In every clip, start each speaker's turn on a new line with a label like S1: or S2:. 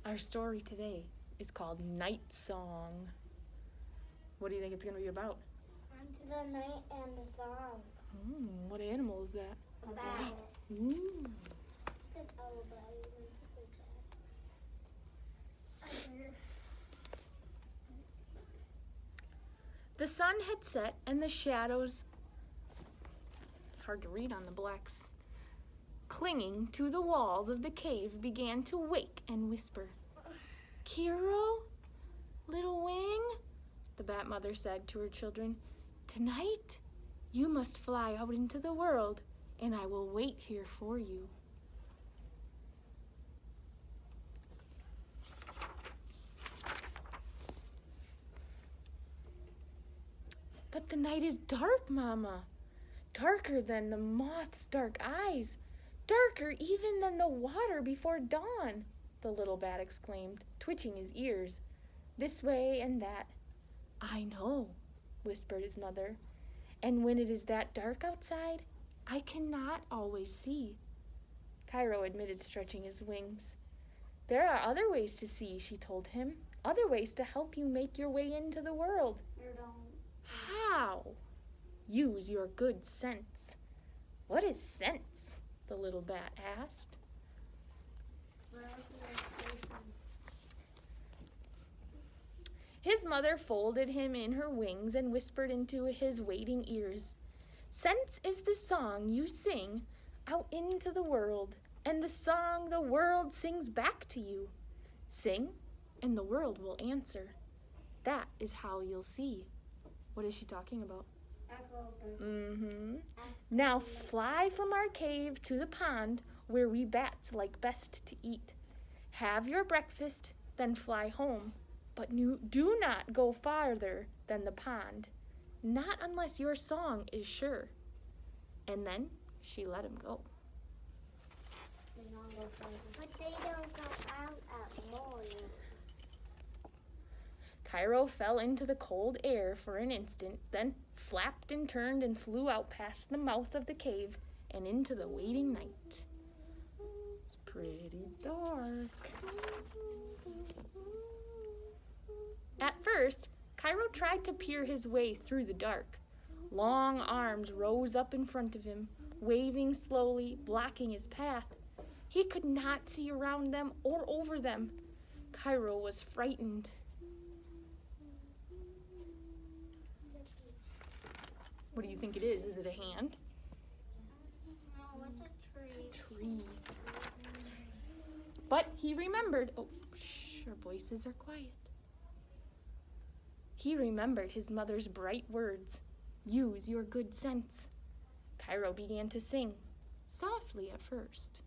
S1: Our story today is called Nightsong. What do you think it's going to be about?
S2: Into the night and the song.
S1: What animal is that?
S2: A bat.
S1: Ooh. The sun had set and the shadows, it's hard to read on the blacks, clinging to the walls of the cave began to wake and whisper. Kiro, little wing, the bat mother said to her children, tonight you must fly out into the world and I will wait here for you. But the night is dark, Mama. Darker than the moth's dark eyes. Darker even than the water before dawn, the little bat exclaimed, twitching his ears, this way and that. I know, whispered his mother, and when it is that dark outside, I cannot always see. Cairo admitted, stretching his wings. There are other ways to see, she told him, other ways to help you make your way into the world. How? Use your good sense. What is sense? The little bat asked. His mother folded him in her wings and whispered into his waiting ears. Sense is the song you sing out into the world, and the song the world sings back to you. Sing, and the world will answer. That is how you'll see. What is she talking about? Now fly from our cave to the pond where we bats like best to eat. Have your breakfast, then fly home, but do not go farther than the pond, not unless your song is sure. And then she let him go.
S2: But they don't go out at morning.
S1: Cairo fell into the cold air for an instant, then flapped and turned and flew out past the mouth of the cave and into the waiting night. It's pretty dark. At first, Cairo tried to peer his way through the dark. Long arms rose up in front of him, waving slowly, blocking his path. He could not see around them or over them. Cairo was frightened. What do you think it is? Is it a hand?
S2: No, it's a tree.
S1: It's a tree. But he remembered. Oh, shh, our voices are quiet. He remembered his mother's bright words. Use your good sense. Cairo began to sing, softly at first.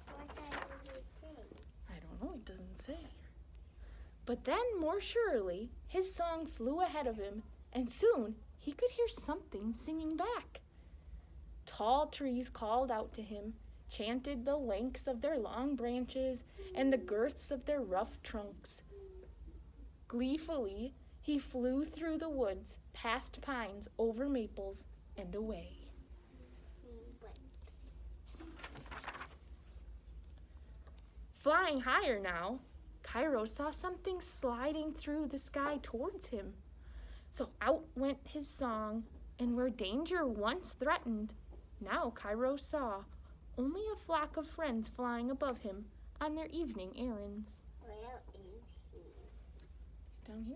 S2: What does it sing?
S1: I don't know, it doesn't say. But then, more surely, his song flew ahead of him, and soon he could hear something singing back. Tall trees called out to him, chanted the lengths of their long branches and the girths of their rough trunks. Gleefully, he flew through the woods, past pines, over maples, and away. Flying higher now, Cairo saw something sliding through the sky towards him. So out went his song, and where danger once threatened, now Cairo saw only a flock of friends flying above him on their evening errands.
S2: Where is he?
S1: Down here?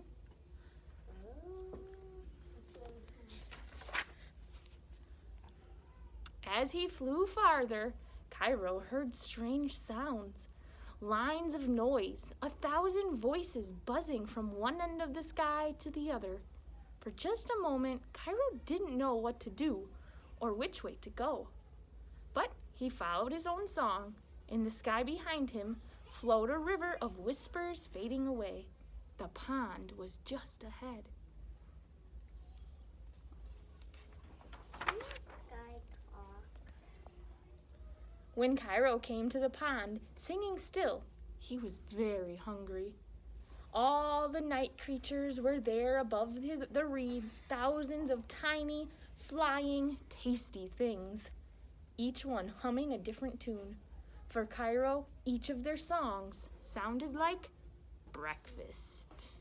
S1: As he flew farther, Cairo heard strange sounds, lines of noise, 1,000 voices buzzing from one end of the sky to the other. For just a moment, Cairo didn't know what to do or which way to go. But he followed his own song. In the sky behind him flowed a river of whispers fading away. The pond was just ahead. When Cairo came to the pond, singing still, he was very hungry. All the night creatures were there above the reeds, thousands of tiny, flying, tasty things, each one humming a different tune. For Cairo, each of their songs sounded like breakfast.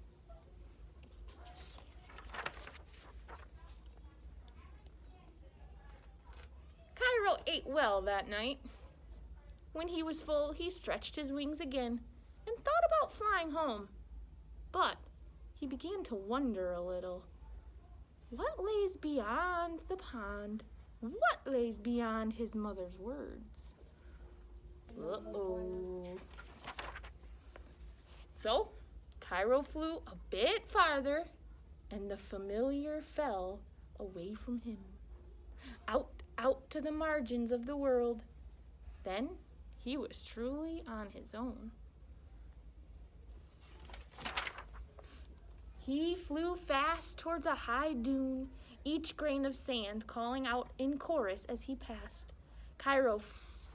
S1: Cairo ate well that night. When he was full, he stretched his wings again and thought about flying home. But he began to wonder a little. What lays beyond the pond? What lays beyond his mother's words? Uh-oh. So, Cairo flew a bit farther, and the familiar fell away from him. Out to the margins of the world. Then he was truly on his own. He flew fast towards a high dune, each grain of sand calling out in chorus as he passed. Cairo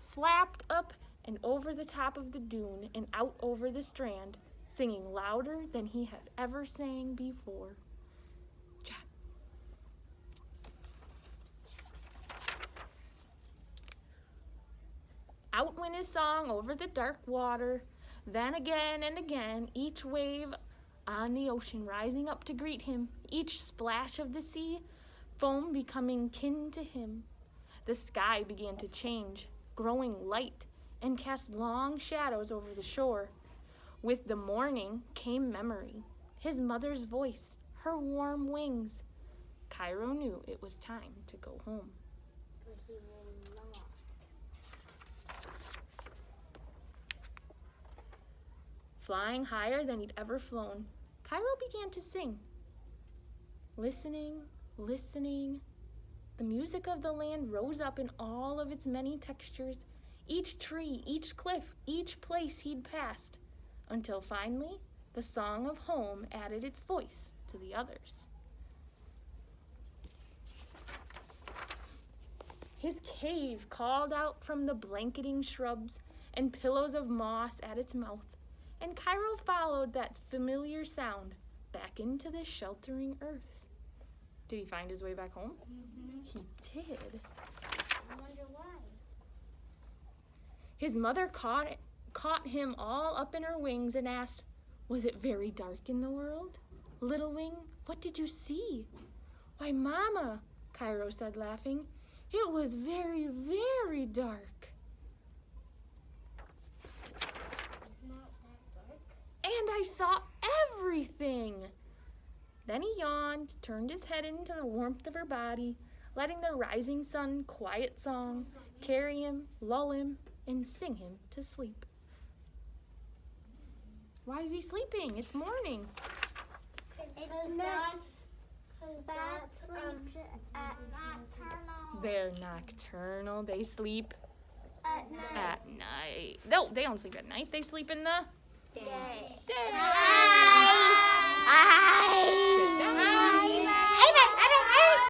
S1: flapped up and over the top of the dune and out over the strand, singing louder than he had ever sang before. Out went his song over the dark water, then again and again, each wave on the ocean rising up to greet him, each splash of the sea, foam becoming kin to him. The sky began to change, growing light, and cast long shadows over the shore. With the morning came memory, his mother's voice, her warm wings. Cairo knew it was time to go home.
S2: But he will not.
S1: Flying higher than he'd ever flown, Cairo began to sing. Listening, listening, the music of the land rose up in all of its many textures, each tree, each cliff, each place he'd passed, until finally the song of home added its voice to the others. His cave called out from the blanketing shrubs and pillows of moss at its mouth, and Cairo followed that familiar sound back into the sheltering earth. Did he find his way back home?
S2: Mm-hmm.
S1: He did.
S2: I wonder why.
S1: His mother caught him all up in her wings and asked, "Was it very dark in the world? Little wing, what did you see?" "Why, Mama," Cairo said, laughing, "it was very, very dark." "And I saw everything." Then he yawned, turned his head into the warmth of her body, letting the rising sun quiet song carry him, lull him, and sing him to sleep. Why is he sleeping? It's morning.
S2: It's not. Bats sleep at nocturnal.
S1: They're nocturnal. They sleep
S2: At night.
S1: at night. No, they don't sleep at night. They sleep in the
S2: Day.